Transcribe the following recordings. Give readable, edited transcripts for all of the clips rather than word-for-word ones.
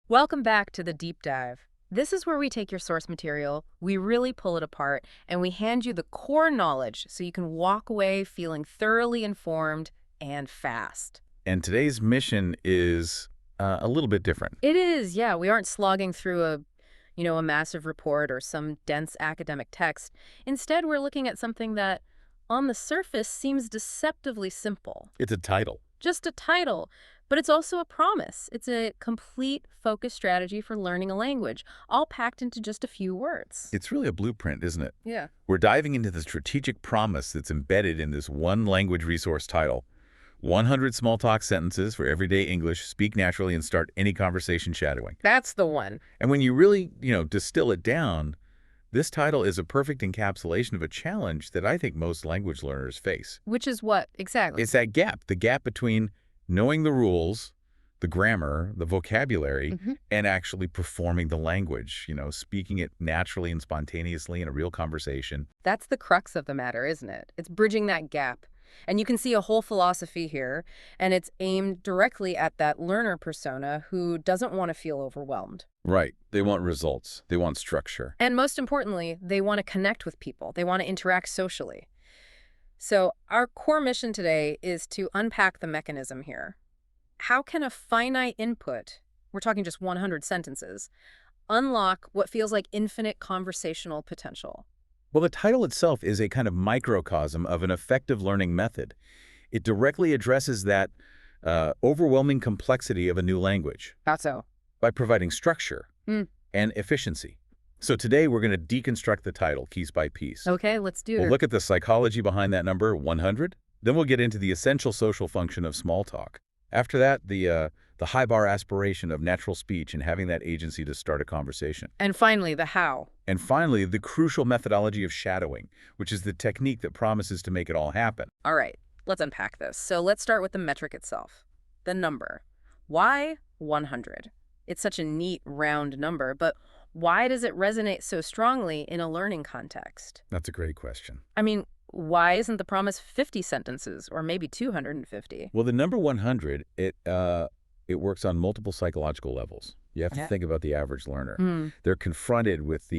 Welcome back to the deep dive. This is where we take your source material, we really pull it apart, and we hand you the core knowledge so you can walk away feeling thoroughly informed and fast. And today's mission is a little bit different. It is, yeah, we aren't slogging through a massive report or some dense academic text. Instead, we're looking at something that, on the surface, seems deceptively simple. It's a title. Just a title, but it's also a promise. It's a complete focus strategy for learning a language, all packed into just a few words. It's really a blueprint, isn't it? Yeah. We're diving into the strategic promise that's embedded in this one language resource title. 100 small talk sentences for everyday English, speak naturally, and start any conversation shadowing. That's the one. And when you really, distill it down, this title is a perfect encapsulation of a challenge that I think most language learners face. Which is what, exactly? It's that gap, the gap between knowing the rules, the grammar, the vocabulary, and actually performing the language, speaking it naturally and spontaneously in a real conversation. That's the crux of the matter, isn't it? It's bridging that gap. And you can see a whole philosophy here, and it's aimed directly at that learner persona who doesn't want to feel overwhelmed. Right. They want results. They want structure. And most importantly, they want to connect with people. They want to interact socially. So our core mission today is to unpack the mechanism here. How can a finite input, we're talking just 100 sentences, unlock what feels like infinite conversational potential? Well, the title itself is a kind of microcosm of an effective learning method. It directly addresses that overwhelming complexity of a new language. How so? By providing structure and efficiency. So today we're going to deconstruct the title piece by piece. Okay, let's do it. We'll look at the psychology behind that number, 100. Then we'll get into the essential social function of small talk. After that, the high bar aspiration of natural speech and having that agency to start a conversation. And finally, the how. And finally, the crucial methodology of shadowing, which is the technique that promises to make it all happen. All right, let's unpack this. So let's start with the metric itself, the number. Why 100? It's such a neat, round number, but why does it resonate so strongly in a learning context? That's a great question. I mean, why isn't the promise 50 sentences or maybe 250? Well, the number 100, it works on multiple psychological levels. You have to think about the average learner. They're confronted with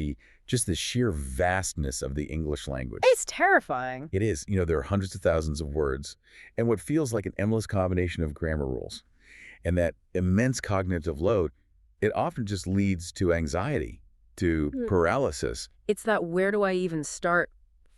just the sheer vastness of the English language. It's terrifying. It is. There are hundreds of thousands of words and what feels like an endless combination of grammar rules. And that immense cognitive load, it often just leads to anxiety, to paralysis. It's that where do I even start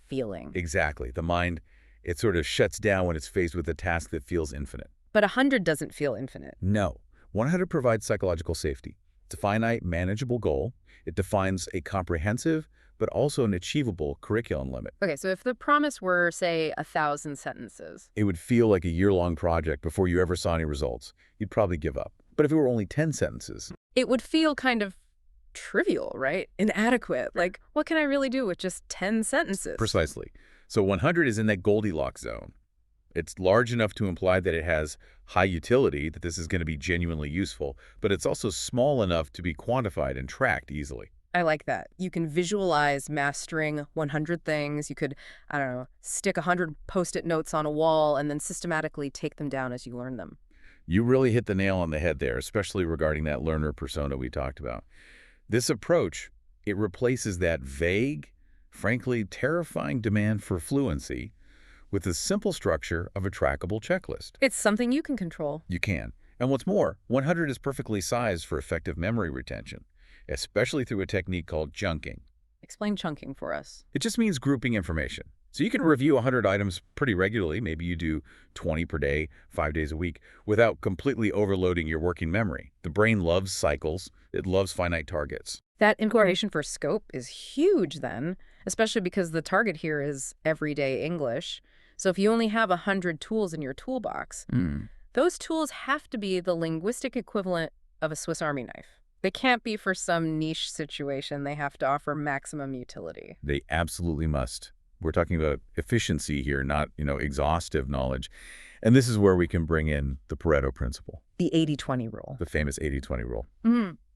feeling. Exactly. The mind, it sort of shuts down when it's faced with a task that feels infinite. But 100 doesn't feel infinite. No. 100 provides psychological safety. It's a finite, manageable goal. It defines a comprehensive, but also an achievable curriculum limit. Okay, so if the promise were, say, 1,000 sentences. It would feel like a year-long project before you ever saw any results. You'd probably give up. But if it were only 10 sentences... It would feel kind of trivial, right? Inadequate. Like, what can I really do with just 10 sentences? Precisely. So 100 is in that Goldilocks zone. It's large enough to imply that it has high utility, that this is going to be genuinely useful, but it's also small enough to be quantified and tracked easily. I like that. You can visualize mastering 100 things. You could, I don't know, stick 100 Post-it notes on a wall and then systematically take them down as you learn them. You really hit the nail on the head there, especially regarding that learner persona we talked about. This approach, it replaces that vague, frankly terrifying demand for fluency with the simple structure of a trackable checklist. It's something you can control. You can. And what's more, 100 is perfectly sized for effective memory retention, especially through a technique called chunking. Explain chunking for us. It just means grouping information. So you can review 100 items pretty regularly. Maybe you do 20 per day, 5 days a week, without completely overloading your working memory. The brain loves cycles. It loves finite targets. That incorporation for scope is huge then, especially because the target here is everyday English. So if you only have 100 tools in your toolbox, those tools have to be the linguistic equivalent of a Swiss Army knife. They can't be for some niche situation. They have to offer maximum utility. They absolutely must. We're talking about efficiency here, not, exhaustive knowledge. And this is where we can bring in the Pareto principle. The 80-20 rule. The famous 80-20 rule.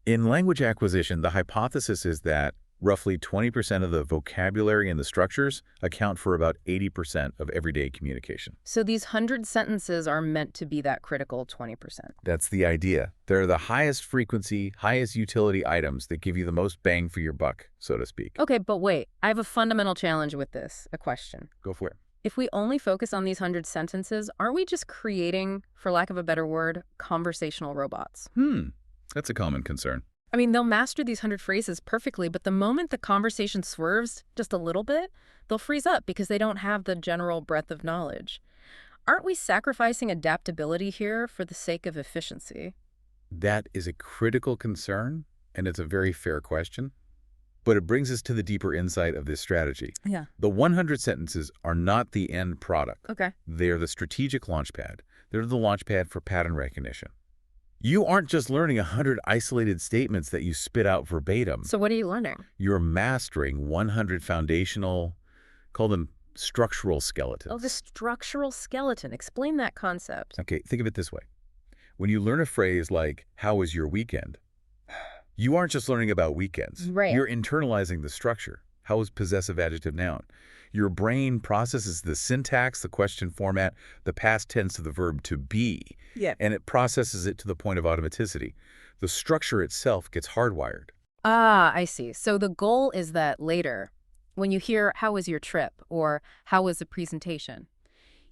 In language acquisition, the hypothesis is that Roughly 20% of the vocabulary and the structures account for about 80% of everyday communication. So these 100 sentences are meant to be that critical 20%. That's the idea. They're the highest frequency, highest utility items that give you the most bang for your buck, so to speak. Okay, but wait, I have a fundamental challenge with this, a question. Go for it. If we only focus on these 100 sentences, aren't we just creating, for lack of a better word, conversational robots? That's a common concern. I mean, they'll master these 100 phrases perfectly, but the moment the conversation swerves just a little bit, they'll freeze up because they don't have the general breadth of knowledge. Aren't we sacrificing adaptability here for the sake of efficiency? That is a critical concern, and it's a very fair question. But it brings us to the deeper insight of this strategy. Yeah. The 100 sentences are not the end product. Okay. They're the strategic launchpad. They're the launchpad for pattern recognition. You aren't just learning 100 isolated statements that you spit out verbatim. So what are you learning? You're mastering 100 foundational, call them structural skeletons. Oh, the structural skeleton. Explain that concept. Okay, think of it this way. When you learn a phrase like, "How was your weekend?" you aren't just learning about weekends. Right. You're internalizing the structure. How is possessive adjective noun? Your brain processes the syntax, the question format, the past tense of the verb to be, and it processes it to the point of automaticity. The structure itself gets hardwired. Ah, I see. So the goal is that later, when you hear, "How was your trip?" or "How was the presentation?"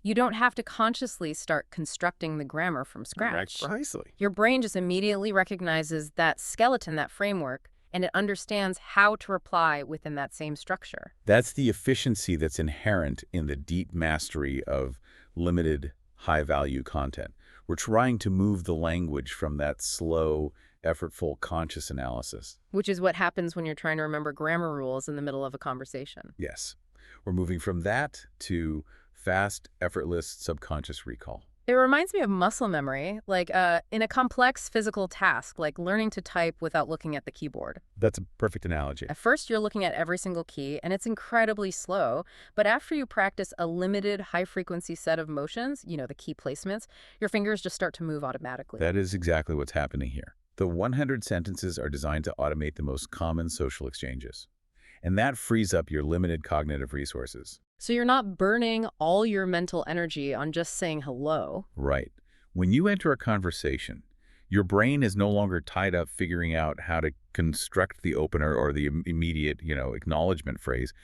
you don't have to consciously start constructing the grammar from scratch. Precisely. Your brain just immediately recognizes that skeleton, that framework, and it understands how to reply within that same structure. That's the efficiency that's inherent in the deep mastery of limited, high-value content. We're trying to move the language from that slow, effortful, conscious analysis. Which is what happens when you're trying to remember grammar rules in the middle of a conversation. Yes. We're moving from that to fast, effortless, subconscious recall. It reminds me of muscle memory, like in a complex physical task, like learning to type without looking at the keyboard. That's a perfect analogy. At first, you're looking at every single key, and it's incredibly slow. But after you practice a limited, high-frequency set of motions, the key placements, your fingers just start to move automatically. That is exactly what's happening here. The 100 sentences are designed to automate the most common social exchanges. And that frees up your limited cognitive resources. So you're not burning all your mental energy on just saying hello. Right. When you enter a conversation, your brain is no longer tied up figuring out how to construct the opener or the immediate, acknowledgement phrase.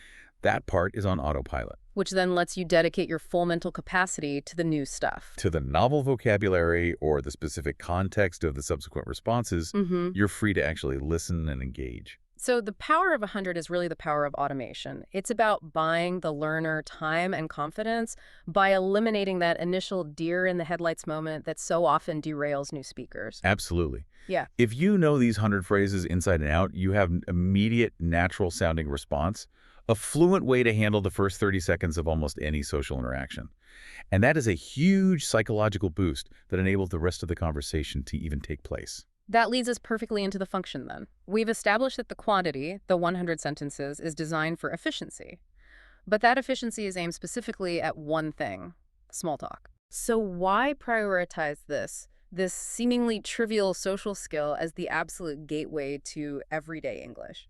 That part is on autopilot. Which then lets you dedicate your full mental capacity to the new stuff. To the novel vocabulary or the specific context of the subsequent responses, you're free to actually listen and engage. So the power of 100 is really the power of automation. It's about buying the learner time and confidence by eliminating that initial deer in the headlights moment that so often derails new speakers. Absolutely. Yeah. If you know these 100 phrases inside and out, you have an immediate, natural-sounding response, a fluent way to handle the first 30 seconds of almost any social interaction. And that is a huge psychological boost that enables the rest of the conversation to even take place. That leads us perfectly into the function then. We've established that the quantity, the 100 sentences, is designed for efficiency. But that efficiency is aimed specifically at one thing, small talk. So why prioritize this seemingly trivial social skill as the absolute gateway to everyday English?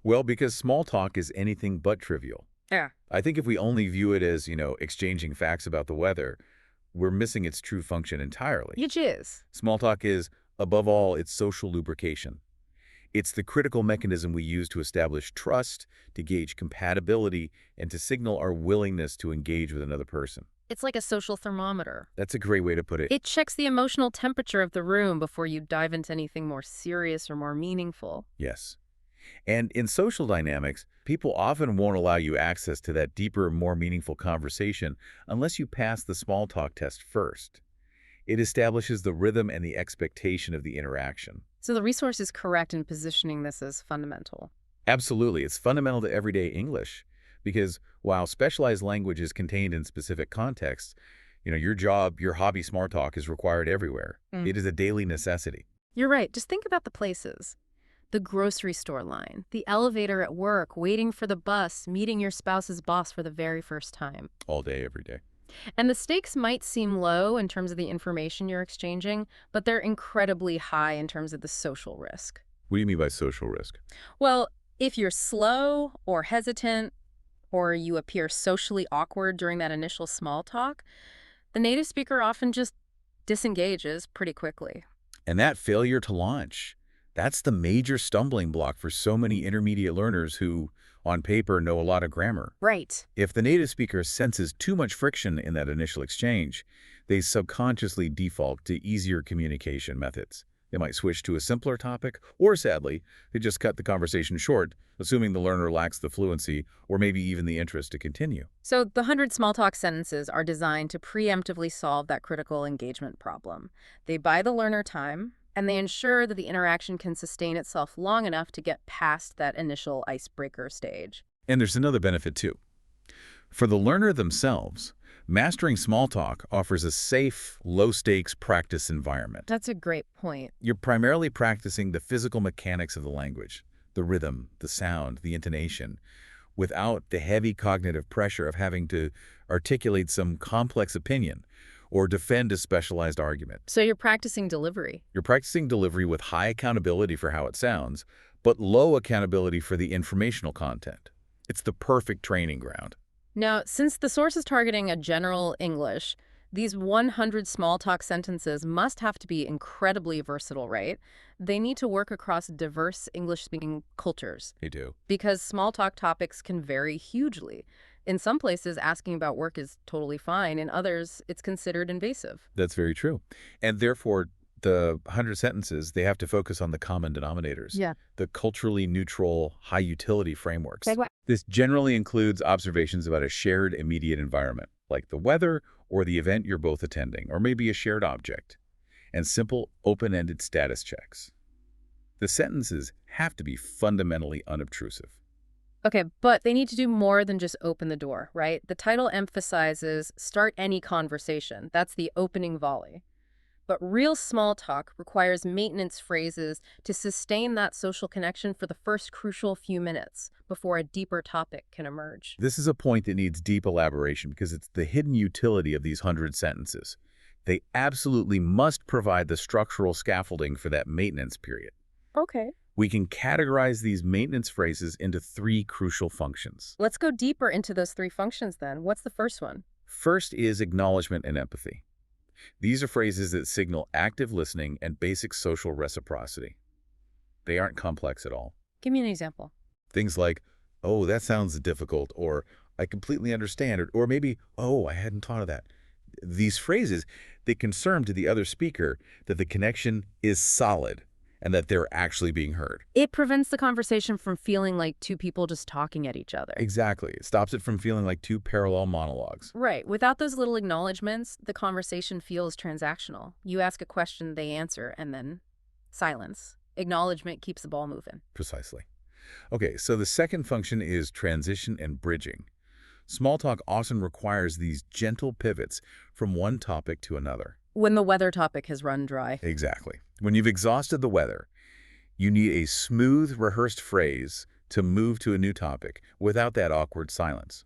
Well, because small talk is anything but trivial. Yeah. I think if we only view it as, exchanging facts about the weather, we're missing its true function entirely. Which is? Small talk is, above all, it's social lubrication. It's the critical mechanism we use to establish trust, to gauge compatibility, and to signal our willingness to engage with another person. It's like a social thermometer. That's a great way to put it. It checks the emotional temperature of the room before you dive into anything more serious or more meaningful. Yes. And in social dynamics, people often won't allow you access to that deeper, more meaningful conversation unless you pass the small talk test first. It establishes the rhythm and the expectation of the interaction. So the resource is correct in positioning this as fundamental. Absolutely. It's fundamental to everyday English because while specialized language is contained in specific contexts, your job, your hobby smart talk is required everywhere. It is a daily necessity. You're right. Just think about the places. The grocery store line, the elevator at work, waiting for the bus, meeting your spouse's boss for the very first time. All day, every day. And the stakes might seem low in terms of the information you're exchanging, but they're incredibly high in terms of the social risk. What do you mean by social risk? Well, If you're slow or hesitant, or you appear socially awkward during that initial small talk, the native speaker often just disengages pretty quickly. And that failure to launch, that's the major stumbling block for so many intermediate learners who, on paper, know a lot of grammar. Right. If the native speaker senses too much friction in that initial exchange, they subconsciously default to easier communication methods. They might switch to a simpler topic, or sadly, they just cut the conversation short, assuming the learner lacks the fluency or maybe even the interest to continue. So the 100 small talk sentences are designed to preemptively solve that critical engagement problem. They buy the learner time, and they ensure that the interaction can sustain itself long enough to get past that initial icebreaker stage. And there's another benefit too. For the learner themselves, mastering small talk offers a safe, low-stakes practice environment. That's a great point. You're primarily practicing the physical mechanics of the language, the rhythm, the sound, the intonation, without the heavy cognitive pressure of having to articulate some complex opinion or defend a specialized argument. So you're practicing delivery. You're practicing delivery with high accountability for how it sounds, but low accountability for the informational content. It's the perfect training ground. Now, since the source is targeting a general English, these 100 small talk sentences must have to be incredibly versatile, right? They need to work across diverse English-speaking cultures They do. because small talk topics can vary hugely. In some places, asking about work is totally fine. In others, it's considered invasive. That's very true. And therefore, the 100 sentences, they have to focus on the common denominators, Yeah. the culturally neutral, high-utility frameworks. Segue. This generally includes observations about a shared immediate environment, like the weather or the event you're both attending, or maybe a shared object, and simple, open-ended status checks. The sentences have to be fundamentally unobtrusive. Okay, but they need to do more than just open the door, right? The title emphasizes start any conversation. That's the opening volley. But real small talk requires maintenance phrases to sustain that social connection for the first crucial few minutes before a deeper topic can emerge. This is a point that needs deep elaboration because it's the hidden utility of these 100 sentences. They absolutely must provide the structural scaffolding for that maintenance period. Okay. We can categorize these maintenance phrases into 3 crucial functions. Let's go deeper into those 3 functions then. What's the first one? First is acknowledgement and empathy. These are phrases that signal active listening and basic social reciprocity. They aren't complex at all. Give me an example. Things like, oh, that sounds difficult, or I completely understand, or maybe, oh, I hadn't thought of that. These phrases, they confirm to the other speaker that the connection is solid and that they're actually being heard. It prevents the conversation from feeling like two people just talking at each other. Exactly. It stops it from feeling like 2 parallel monologues. Right. Without those little acknowledgments, the conversation feels transactional. You ask a question, they answer, and then silence. Acknowledgement keeps the ball moving. Precisely. Okay, so the second function is transition and bridging. Small talk often requires these gentle pivots from one topic to another. When the weather topic has run dry. Exactly. When you've exhausted the weather, you need a smooth, rehearsed phrase to move to a new topic without that awkward silence.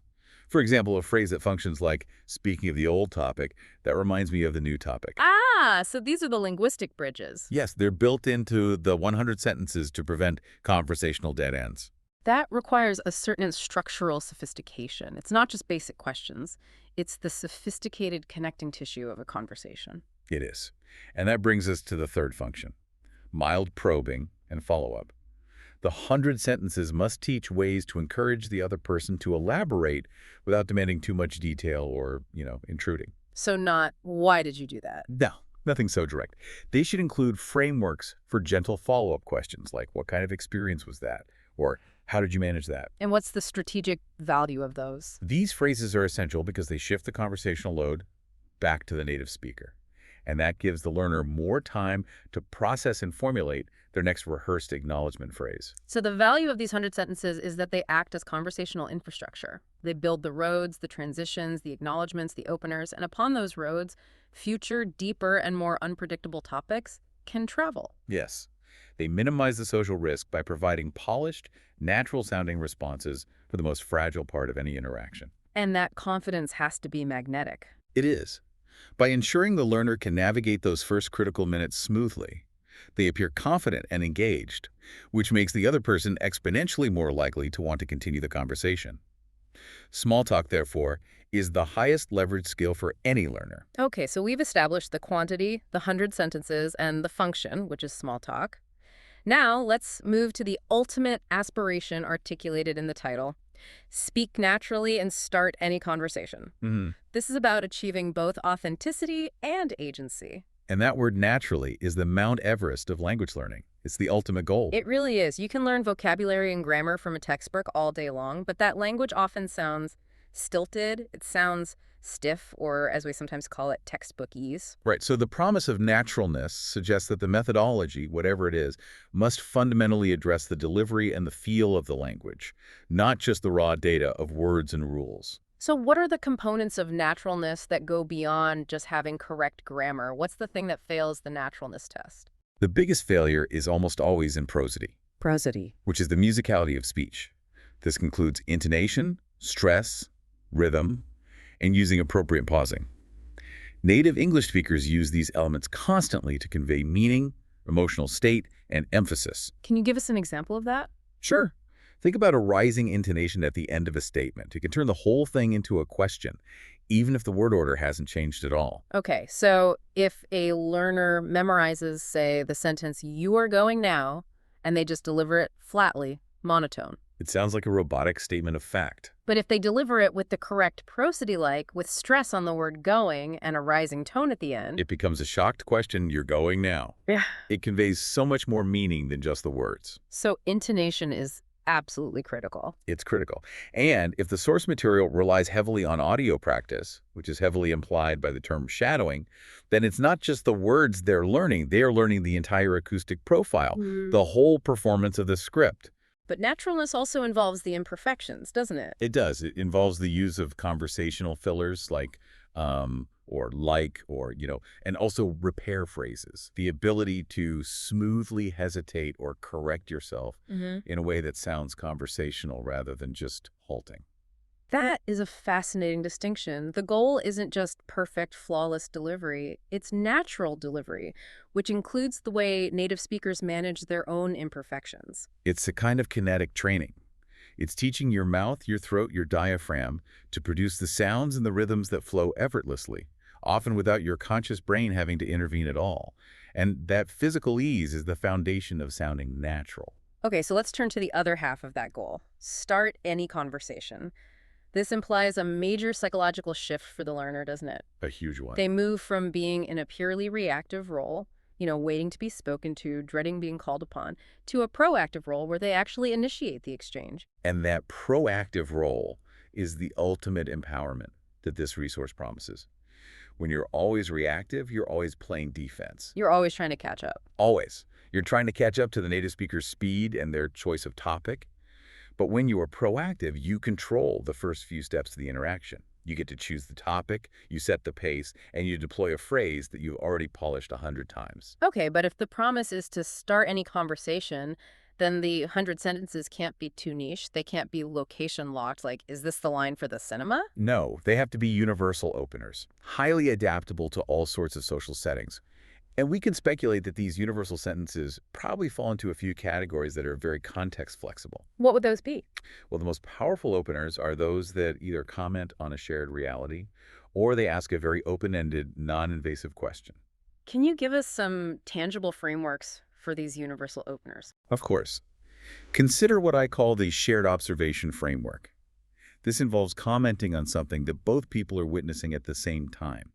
For example, a phrase that functions like, speaking of the old topic, that reminds me of the new topic. Ah, so these are the linguistic bridges. Yes, they're built into the 100 sentences to prevent conversational dead ends. That requires a certain structural sophistication. It's not just basic questions. It's the sophisticated connecting tissue of a conversation. It is. And that brings us to the third function, mild probing and follow-up. The 100 sentences must teach ways to encourage the other person to elaborate without demanding too much detail or, intruding. So not, why did you do that? No, nothing so direct. They should include frameworks for gentle follow-up questions like, what kind of experience was that? Or, how did you manage that? And what's the strategic value of those? These phrases are essential because they shift the conversational load back to the native speaker. And that gives the learner more time to process and formulate their next rehearsed acknowledgement phrase. So the value of these 100 sentences is that they act as conversational infrastructure. They build the roads, the transitions, the acknowledgements, the openers, and upon those roads, future, deeper, and more unpredictable topics can travel. Yes. They minimize the social risk by providing polished, natural-sounding responses for the most fragile part of any interaction. And that confidence has to be magnetic. It is. By ensuring the learner can navigate those first critical minutes smoothly, They appear confident and engaged, which makes the other person exponentially more likely to want to continue the conversation. Small talk, therefore, is the highest leverage skill for any learner. Okay, so we've established the quantity, the 100 sentences, and the function, which is small talk. Now, let's move to the ultimate aspiration articulated in the title. Speak naturally and start any conversation. Mhm. This is about achieving both authenticity and agency. And that word naturally is the Mount Everest of language learning. It's the ultimate goal. It really is. You can learn vocabulary and grammar from a textbook all day long, but that language often sounds stilted. It sounds stiff, or as we sometimes call it, textbookese. Right, so the promise of naturalness suggests that the methodology, whatever it is, must fundamentally address the delivery and the feel of the language, not just the raw data of words and rules. So what are the components of naturalness that go beyond just having correct grammar? What's the thing that fails the naturalness test? The biggest failure is almost always in prosody, Prosody. which is the musicality of speech. This includes intonation, stress, rhythm, and using appropriate pausing. Native English speakers use these elements constantly to convey meaning, emotional state, and emphasis. Can you give us an example of that? Sure. Think about a rising intonation at the end of a statement. It can turn the whole thing into a question, even if the word order hasn't changed at all. Okay, so if a learner memorizes, say, the sentence, "You are going now," and they just deliver it flatly, monotone. It sounds like a robotic statement of fact. But if they deliver it with the correct prosody-like, with stress on the word going and a rising tone at the end. It becomes a shocked question, "You're going now." Yeah. It conveys so much more meaning than just the words. So intonation is absolutely critical. It's critical. And if the source material relies heavily on audio practice, which is heavily implied by the term shadowing, then it's not just the words they're learning. They are learning the entire acoustic profile, the whole performance of the script. But naturalness also involves the imperfections, doesn't it? It does. It involves the use of conversational fillers like, and also repair phrases. The ability to smoothly hesitate or correct yourself in a way that sounds conversational rather than just halting. That is a fascinating distinction. The goal isn't just perfect, flawless delivery. It's natural delivery, which includes the way native speakers manage their own imperfections. It's a kind of kinetic training. It's teaching your mouth, your throat, your diaphragm to produce the sounds and the rhythms that flow effortlessly, often without your conscious brain having to intervene at all. And that physical ease is the foundation of sounding natural. Okay, so let's turn to the other half of that goal. Start any conversation. This implies a major psychological shift for the learner, doesn't it? A huge one. They move from being in a purely reactive role, waiting to be spoken to, dreading being called upon, to a proactive role where they actually initiate the exchange. And that proactive role is the ultimate empowerment that this resource promises. When you're always reactive, you're always playing defense. You're always trying to catch up. Always. You're trying to catch up to the native speaker's speed and their choice of topic. But when you are proactive, you control the first few steps of the interaction. You get to choose the topic, you set the pace, and you deploy a phrase that you've already polished 100 times. Okay, but if the promise is to start any conversation, then the 100 sentences can't be too niche. They can't be location locked. Like, is this the line for the cinema? No, they have to be universal openers, highly adaptable to all sorts of social settings. And we can speculate that these universal sentences probably fall into a few categories that are very context flexible. What would those be? Well, the most powerful openers are those that either comment on a shared reality or they ask a very open-ended, non-invasive question. Can you give us some tangible frameworks for these universal openers? Of course. Consider what I call the shared observation framework. This involves commenting on something that both people are witnessing at the same time.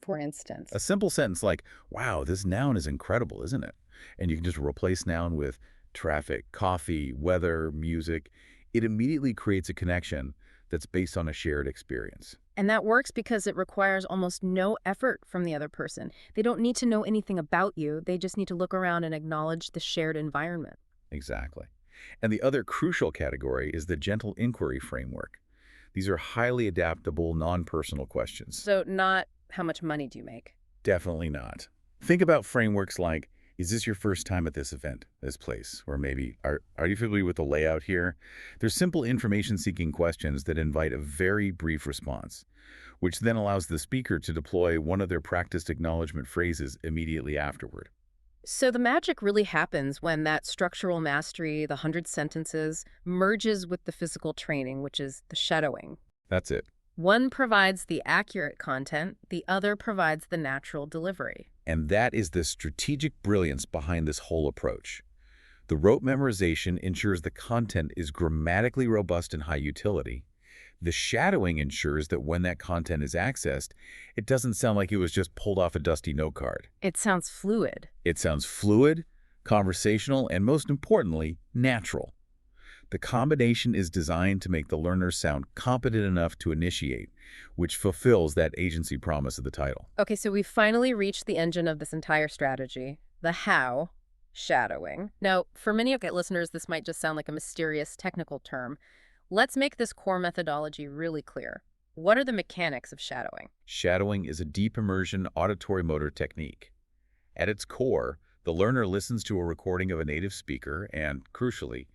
For instance. A simple sentence like, "Wow, this noun is incredible, isn't it?" And you can just replace noun with traffic, coffee, weather, music. It immediately creates a connection that's based on a shared experience. And that works because it requires almost no effort from the other person. They don't need to know anything about you. They just need to look around and acknowledge the shared environment. Exactly. And the other crucial category is the gentle inquiry framework. These are highly adaptable, non-personal questions. So not how much money do you make? Definitely not. Think about frameworks like, is this your first time at this event, this place? Or maybe, are you familiar with the layout here? They're simple information-seeking questions that invite a very brief response, which then allows the speaker to deploy one of their practiced acknowledgement phrases immediately afterward. So the magic really happens when that structural mastery, the 100 sentences, merges with the physical training, which is the shadowing. That's it. One provides the accurate content, the other provides the natural delivery. And that is the strategic brilliance behind this whole approach. The rote memorization ensures the content is grammatically robust and high utility. The shadowing ensures that when that content is accessed, it doesn't sound like it was just pulled off a dusty note card. It sounds fluid. It sounds fluid, conversational, and most importantly, natural. The combination is designed to make the learner sound competent enough to initiate, which fulfills that agency promise of the title. Okay, so we've finally reached the engine of this entire strategy, the how, shadowing. Now, for many of our listeners, this might just sound like a mysterious technical term. Let's make this core methodology really clear. What are the mechanics of shadowing? Shadowing is a deep immersion auditory motor technique. At its core, the learner listens to a recording of a native speaker and, crucially,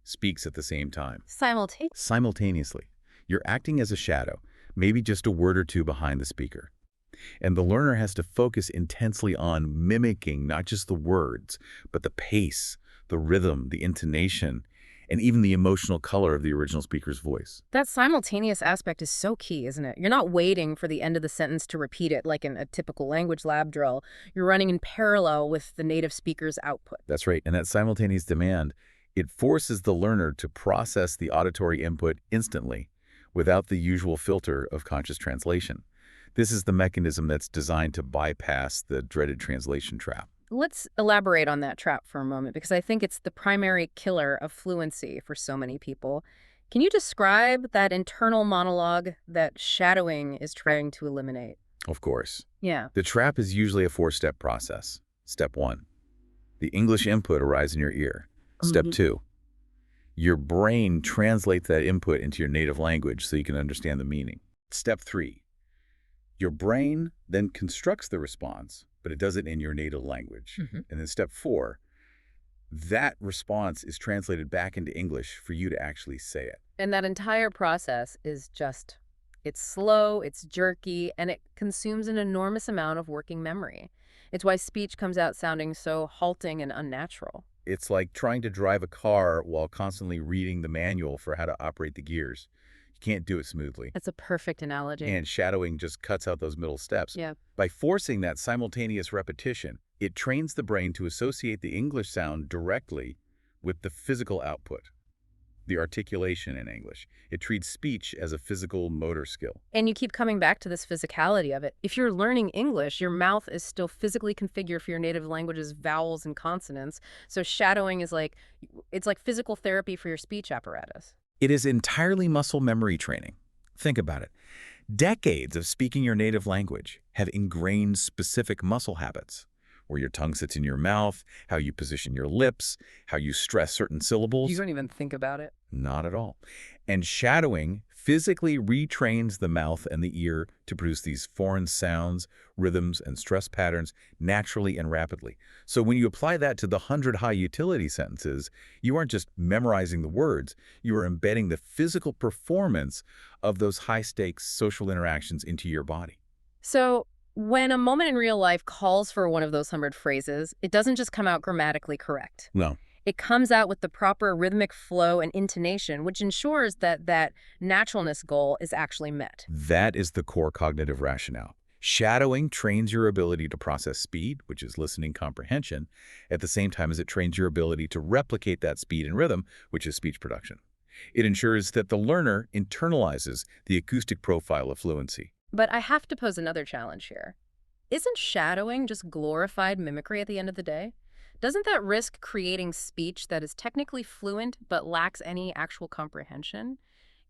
speaks at the same time. Simultaneously. You're acting as a shadow, maybe just a word or two behind the speaker. And the learner has to focus intensely on mimicking not just the words, but the pace, the rhythm, the intonation, and even the emotional color of the original speaker's voice. That simultaneous aspect is so key, isn't it? You're not waiting for the end of the sentence to repeat it like in a typical language lab drill. You're running in parallel with the native speaker's output. That's right. And that simultaneous demand, it forces the learner to process the auditory input instantly, without the usual filter of conscious translation. This is the mechanism that's designed to bypass the dreaded translation trap. Let's elaborate on that trap for a moment, because I think it's the primary killer of fluency for so many people. Can you describe that internal monologue that shadowing is trying to eliminate? Of course. Yeah. The trap is usually a four-step process. Step 1, the English input arrives in your ear. Step 2, your brain translates that input into your native language so you can understand the meaning. Step 3, your brain then constructs the response, but it does it in your native language. And then step 4, that response is translated back into English for you to actually say it. And that entire process is it's slow, it's jerky, and it consumes an enormous amount of working memory. It's why speech comes out sounding so halting and unnatural. It's like trying to drive a car while constantly reading the manual for how to operate the gears. You can't do it smoothly. That's a perfect analogy. And shadowing just cuts out those middle steps. Yeah. By forcing that simultaneous repetition, it trains the brain to associate the English sound directly with the physical output, the articulation in English. It treats speech as a physical motor skill. And you keep coming back to this physicality of it. If you're learning English, your mouth is still physically configured for your native language's vowels and consonants. So shadowing is it's like physical therapy for your speech apparatus. It is entirely muscle memory training. Think about it. Decades of speaking your native language have ingrained specific muscle habits, where your tongue sits in your mouth, how you position your lips, how you stress certain syllables. You don't even think about it. Not at all. And shadowing physically retrains the mouth and the ear to produce these foreign sounds, rhythms, and stress patterns naturally and rapidly. So when you apply that to the 100 high-utility sentences, you aren't just memorizing the words, you are embedding the physical performance of those high-stakes social interactions into your body. So when a moment in real life calls for one of those 100 phrases, it doesn't just come out grammatically correct. No. It comes out with the proper rhythmic flow and intonation, which ensures that that naturalness goal is actually met. That is the core cognitive rationale. Shadowing trains your ability to process speed, which is listening comprehension, at the same time as it trains your ability to replicate that speed and rhythm, which is speech production. It ensures that the learner internalizes the acoustic profile of fluency. But I have to pose another challenge here. Isn't shadowing just glorified mimicry at the end of the day? Doesn't that risk creating speech that is technically fluent but lacks any actual comprehension?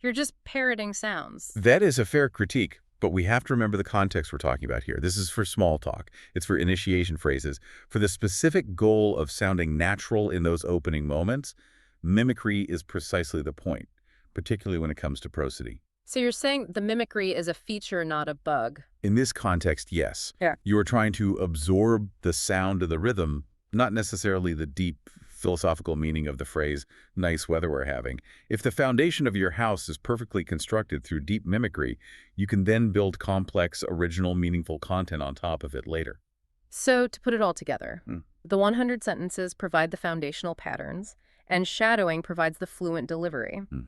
You're just parroting sounds. That is a fair critique, but we have to remember the context we're talking about here. This is for small talk. It's for initiation phrases. For the specific goal of sounding natural in those opening moments, mimicry is precisely the point, particularly when it comes to prosody. So you're saying the mimicry is a feature, not a bug? In this context, yes. Yeah. You are trying to absorb the sound of the rhythm, not necessarily the deep philosophical meaning of the phrase, nice weather we're having. If the foundation of your house is perfectly constructed through deep mimicry, you can then build complex, original, meaningful content on top of it later. So to put it all together, The 100 sentences provide the foundational patterns, and shadowing provides the fluent delivery. Hmm.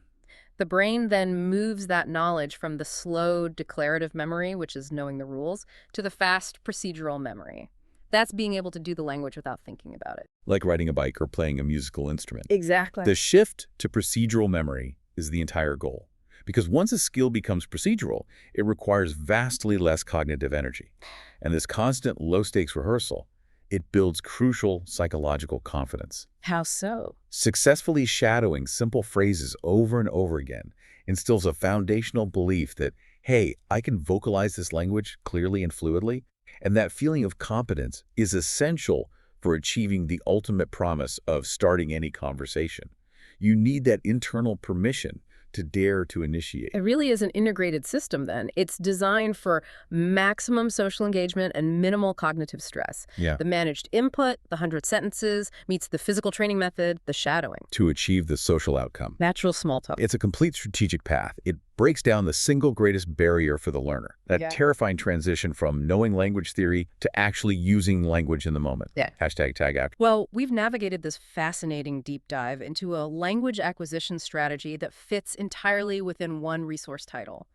The brain then moves that knowledge from the slow declarative memory, which is knowing the rules, to the fast procedural memory. That's being able to do the language without thinking about it. Like riding a bike or playing a musical instrument. Exactly. The shift to procedural memory is the entire goal. Because once a skill becomes procedural, it requires vastly less cognitive energy. And this constant low-stakes rehearsal, it builds crucial psychological confidence. How so? Successfully shadowing simple phrases over and over again instills a foundational belief that, hey, I can vocalize this language clearly and fluidly, and that feeling of competence is essential for achieving the ultimate promise of starting any conversation. You need that internal permission to dare to initiate. It really is an integrated system then. It's designed for maximum social engagement and minimal cognitive stress. Yeah. The managed input, the 100 sentences, meets the physical training method, the shadowing. To achieve the social outcome. Natural small talk. It's a complete strategic path. It breaks down the single greatest barrier for the learner. That terrifying transition from knowing language theory to actually using language in the moment. Yeah. Hashtag tag after. Well, we've navigated this fascinating deep dive into a language acquisition strategy that fits entirely within one resource title.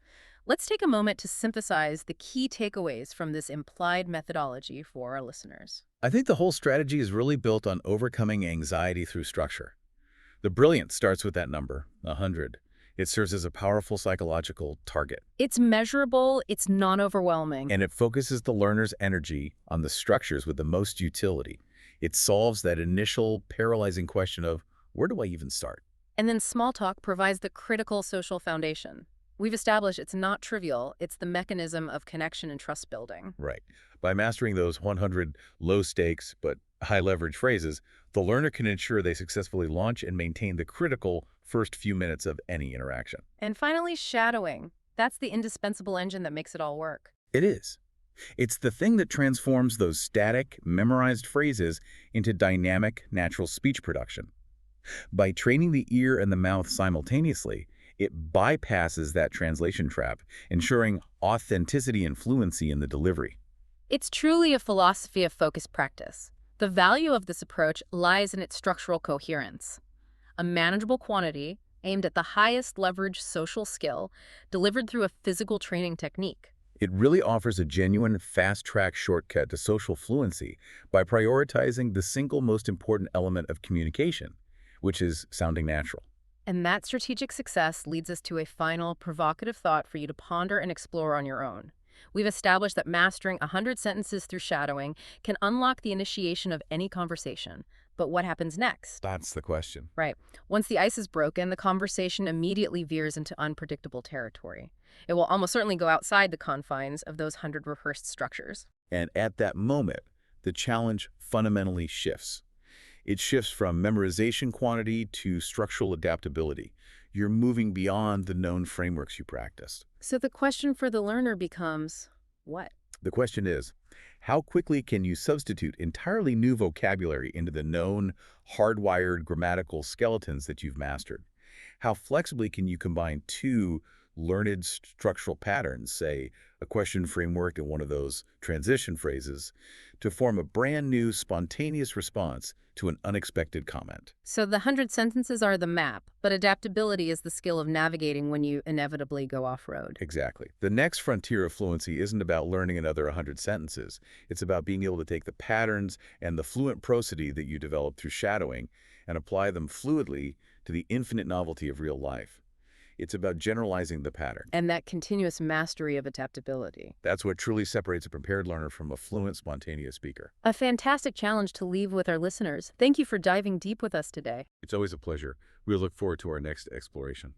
Let's take a moment to synthesize the key takeaways from this implied methodology for our listeners. I think the whole strategy is really built on overcoming anxiety through structure. The brilliance starts with that number, 100. It serves as a powerful psychological target. It's measurable, it's non-overwhelming. And it focuses the learner's energy on the structures with the most utility. It solves that initial paralyzing question of, where do I even start? And then small talk provides the critical social foundation. We've established it's not trivial, it's the mechanism of connection and trust building. Right. By mastering those 100 low-stakes but high-leverage phrases, the learner can ensure they successfully launch and maintain the critical first few minutes of any interaction. And finally, shadowing. That's the indispensable engine that makes it all work. It is. It's the thing that transforms those static, memorized phrases into dynamic, natural speech production. By training the ear and the mouth simultaneously, it bypasses that translation trap, ensuring authenticity and fluency in the delivery. It's truly a philosophy of focused practice. The value of this approach lies in its structural coherence. A manageable quantity aimed at the highest leverage social skill delivered through a physical training technique. It really offers a genuine fast-track shortcut to social fluency by prioritizing the single most important element of communication, which is sounding natural. And that strategic success leads us to a final provocative thought for you to ponder and explore on your own. We've established that mastering 100 sentences through shadowing can unlock the initiation of any conversation. But what happens next? That's the question. Right. Once the ice is broken, the conversation immediately veers into unpredictable territory. It will almost certainly go outside the confines of those 100 rehearsed structures. And at that moment, the challenge fundamentally shifts. It shifts from memorization quantity to structural adaptability. You're moving beyond the known frameworks you practiced. So the question for the learner becomes, what? The question is, how quickly can you substitute entirely new vocabulary into the known, hardwired grammatical skeletons that you've mastered? How flexibly can you combine two learned structural patterns, say a question framework and one of those transition phrases, to form a brand new, spontaneous response to an unexpected comment? So the 100 sentences are the map, but adaptability is the skill of navigating when you inevitably go off-road. Exactly. The next frontier of fluency isn't about learning another 100 sentences. It's about being able to take the patterns and the fluent prosody that you develop through shadowing and apply them fluidly to the infinite novelty of real life. It's about generalizing the pattern. And that continuous mastery of adaptability. That's what truly separates a prepared learner from a fluent, spontaneous speaker. A fantastic challenge to leave with our listeners. Thank you for diving deep with us today. It's always a pleasure. We look forward to our next exploration.